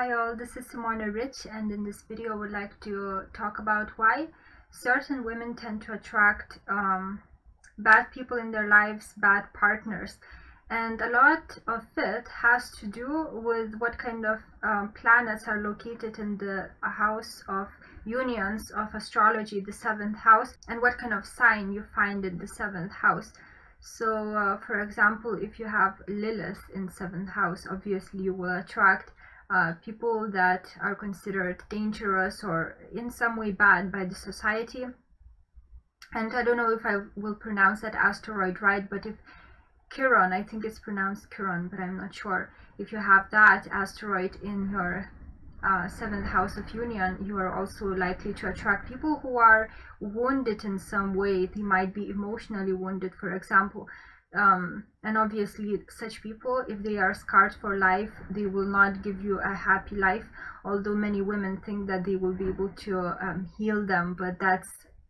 Hi all, this is Simona Rich, and in this video I would like to talk about why certain women tend to attract bad people in their lives, bad partners. And a lot of it has to do with what kind of planets are located in the house of unions of astrology, the seventh house, and what kind of sign you find in the seventh house. So, for example, if you have Lilith in seventh house, obviously you will attract people that are considered dangerous or in some way bad by the society. And I don't know if I will pronounce that asteroid right, but if Chiron, I think it's pronounced Chiron, but I'm not sure. If you have that asteroid in your seventh house of union, you are also likely to attract people who are wounded in some way. They might be emotionally wounded, for example. And obviously such people, if they are scarred for life, they will not give you a happy life, although many women think that they will be able to heal them, but that's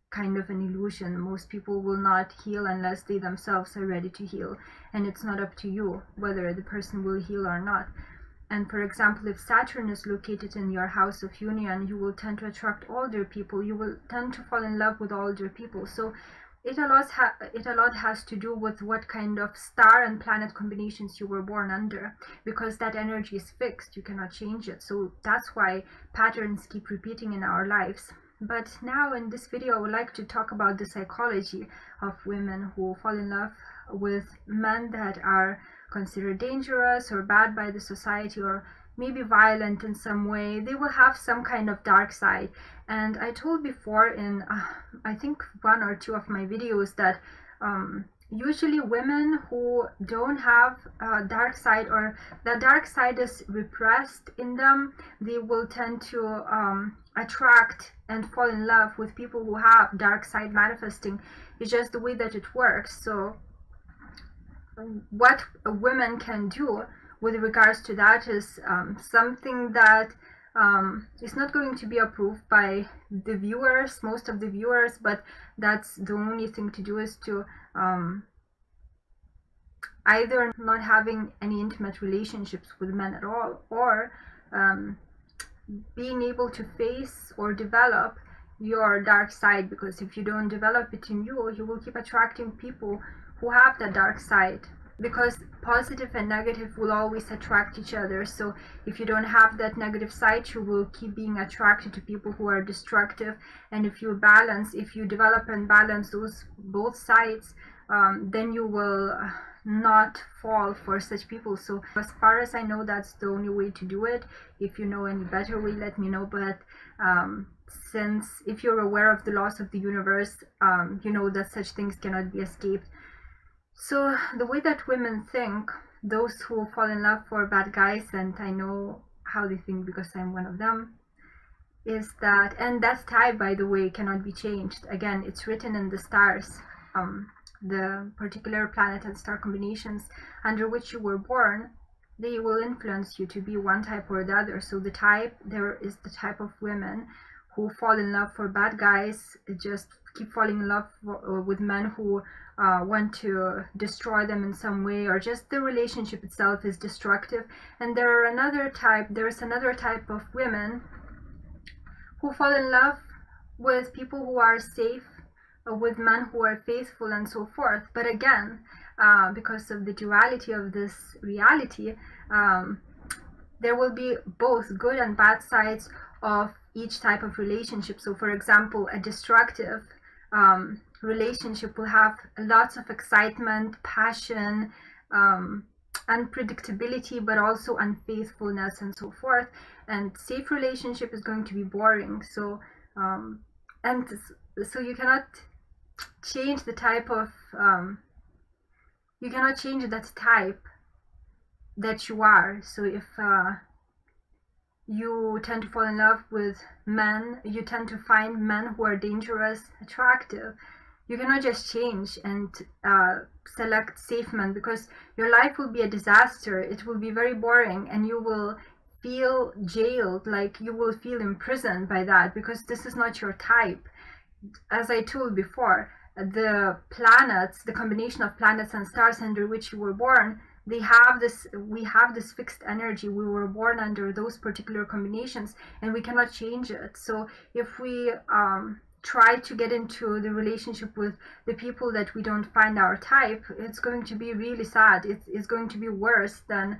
kind of an illusion. Most people will not heal unless they themselves are ready to heal, and it's not up to you whether the person will heal or not. And for example, if Saturn is located in your house of union, you will tend to attract older people. You will tend to fall in love with older people. So it a lot has to do with what kind of star and planet combinations you were born under, because that energy is fixed. You cannot change it. So that's why patterns keep repeating in our lives. But now in this video, I would like to talk about the psychology of women who fall in love with men that are considered dangerous or bad by the society, or maybe violent in some way. They will have some kind of dark side. And I told before in I think one or two of my videos that usually women who don't have a dark side, or the dark side is repressed in them, they will tend to attract and fall in love with people who have dark side manifesting. It's just the way that it works. So what women can do with regards to that is something that is not going to be approved by the viewers, most of the viewers, but that's the only thing to do, is to either not having any intimate relationships with men at all, or being able to face or develop your dark side, because if you don't develop it in you, you will keep attracting people who have that dark side, because positive and negative will always attract each other. So if you don't have that negative side, you will keep being attracted to people who are destructive. And if you develop and balance those both sides, then you will not fall for such people. So as far as I know, that's the only way to do it. If you know any better way, let me know. But since if you're aware of the laws of the universe, you know that such things cannot be escaped. So the way that women think, those who fall in love for bad guys, and I know how they think because I'm one of them, is that, and that type, by the way, cannot be changed. Again, it's written in the stars, the particular planet and star combinations under which you were born, they will influence you to be one type or the other. So the type, there is the type of women who fall in love for bad guys, just keep falling in love with men who want to destroy them in some way, or just the relationship itself is destructive. And there's another type of women who fall in love with people who are safe, with men who are faithful, and so forth. But again, because of the duality of this reality, there will be both good and bad sides of each type of relationship. So for example, a destructive relationship will have lots of excitement, passion, unpredictability, but also unfaithfulness and so forth. And safe relationship is going to be boring. So so you cannot change the type of you cannot change that type that you are. So if you tend to fall in love with men, you tend to find men who are dangerous attractive, you cannot just change and select safe men, because your life will be a disaster. It will be very boring, and you will feel jailed, like you will feel imprisoned by that, because this is not your type. As I told before, the planets, the combination of planets and stars under which you were born, we have this fixed energy. We were born under those particular combinations, and we cannot change it. So if we try to get into the relationship with the people that we don't find our type, it's going to be really sad. It's going to be worse than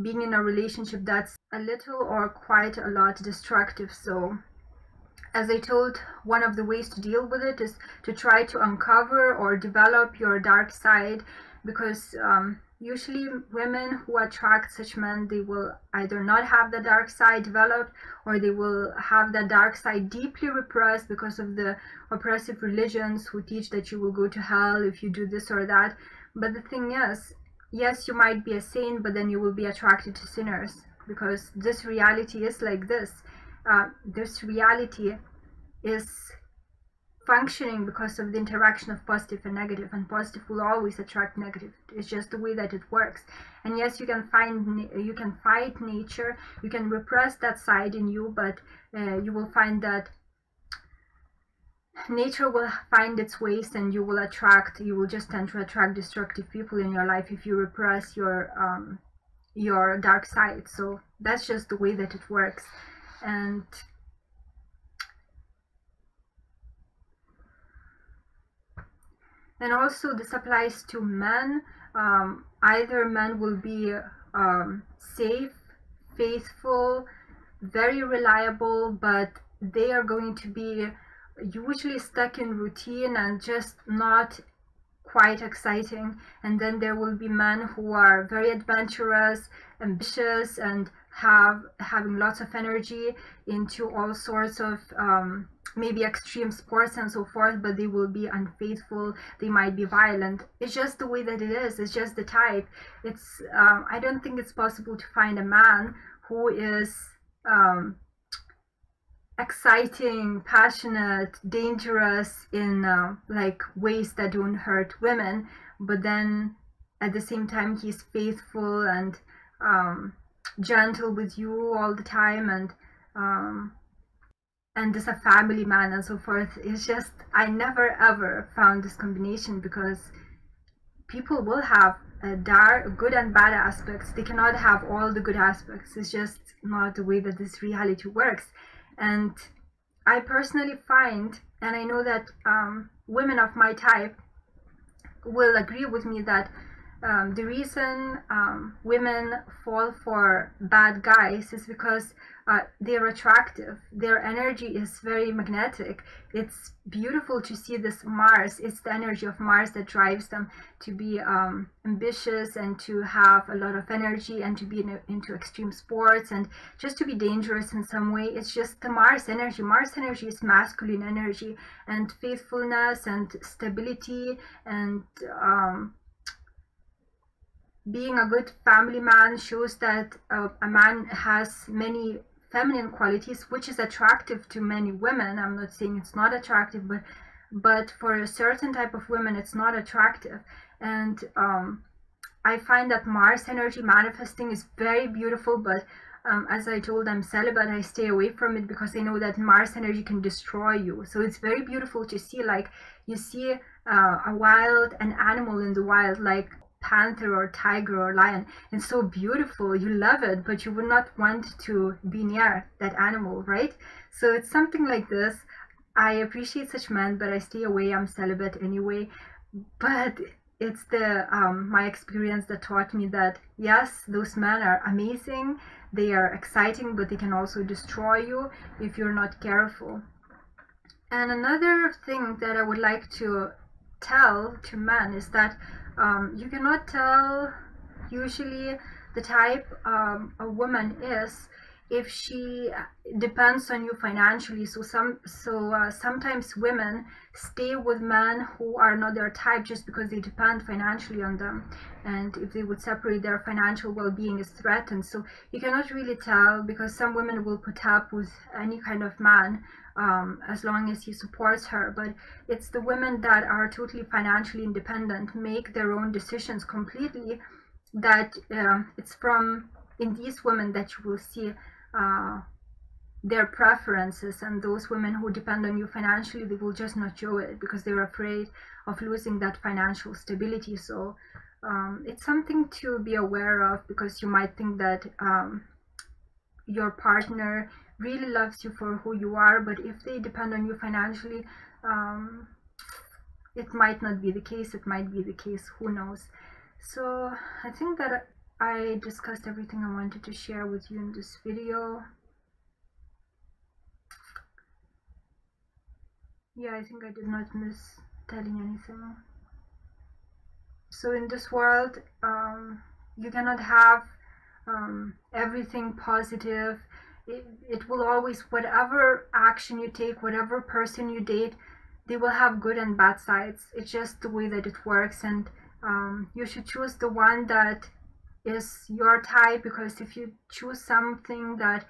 being in a relationship that's a little or quite a lot destructive. So as I told, one of the ways to deal with it is to try to uncover or develop your dark side, because usually women who attract such men, they will either not have the dark side developed, or they will have the dark side deeply repressed because of the oppressive religions who teach that you will go to hell if you do this or that. But the thing is, yes, you might be a saint, but then you will be attracted to sinners, because this reality is like this. This reality is functioning because of the interaction of positive and positive will always attract negative. It's just the way that it works. And yes, you can fight nature, you can repress that side in you, but you will find that nature will find its ways, and you will just tend to attract destructive people in your life if you repress your dark side. So that's just the way that it works. And also this applies to men. Either men will be safe, faithful, very reliable, but they are going to be usually stuck in routine and just not quite exciting. And then there will be men who are very adventurous, ambitious, and having lots of energy into all sorts of maybe extreme sports and so forth, but they will be unfaithful, they might be violent. It's just the way that it is. It's just the type. It's I don't think it's possible to find a man who is exciting, passionate, dangerous in like ways that don't hurt women, but then at the same time he's faithful and gentle with you all the time, and is a family man and so forth. It's just, I never ever found this combination, because people will have good and bad aspects. They cannot have all the good aspects. It's just not the way that this reality works. And I personally find, and I know that women of my type will agree with me, that the reason women fall for bad guys is because they're attractive. Their energy is very magnetic. It's beautiful to see this Mars. It's the energy of Mars that drives them to be ambitious and to have a lot of energy and to be into extreme sports and just to be dangerous in some way. It's just the Mars energy. Mars energy is masculine energy, and faithfulness and stability and being a good family man shows that a man has many feminine qualities, which is attractive to many women. I'm not saying it's not attractive, but for a certain type of women it's not attractive. And I find that Mars energy manifesting is very beautiful, but as I told, I'm celibate. I stay away from it because I know that Mars energy can destroy you. So it's very beautiful to see, like you see an animal in the wild, like panther or tiger or lion. It's so beautiful, you love it, but you would not want to be near that animal, right? So it's something like this. I appreciate such men, but I stay away. I'm celibate anyway. But it's the my experience that taught me that yes, those men are amazing, they are exciting, but they can also destroy you if you're not careful. And another thing that I would like to tell to men is that you cannot tell usually the type a woman is if she depends on you financially. So sometimes women stay with men who are not their type just because they depend financially on them, and if they would separate, their financial well-being is threatened. So you cannot really tell, because some women will put up with any kind of man as long as he supports her, but it's the women that are totally financially independent, make their own decisions completely, that it's from in these women that you will see their preferences. And those women who depend on you financially, they will just not show it because they're afraid of losing that financial stability. So It's something to be aware of, because you might think that your partner really loves you for who you are, but if they depend on you financially, it might not be the case. It might be the case, who knows. So I think that I discussed everything I wanted to share with you in this video. Yeah, I think I did not miss telling anything. So in this world, you cannot have everything positive. It will always, whatever action you take, whatever person you date, they will have good and bad sides. It's just the way that it works, and you should choose the one that is your type, because if you choose something that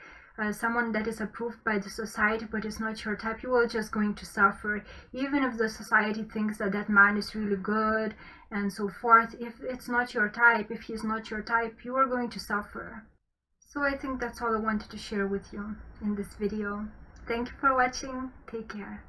someone that is approved by the society but is not your type, you are just going to suffer. Even if the society thinks that that man is really good and so forth, if it's not your type, if he's not your type, you are going to suffer. So I think that's all I wanted to share with you in this video. Thank you for watching. Take care.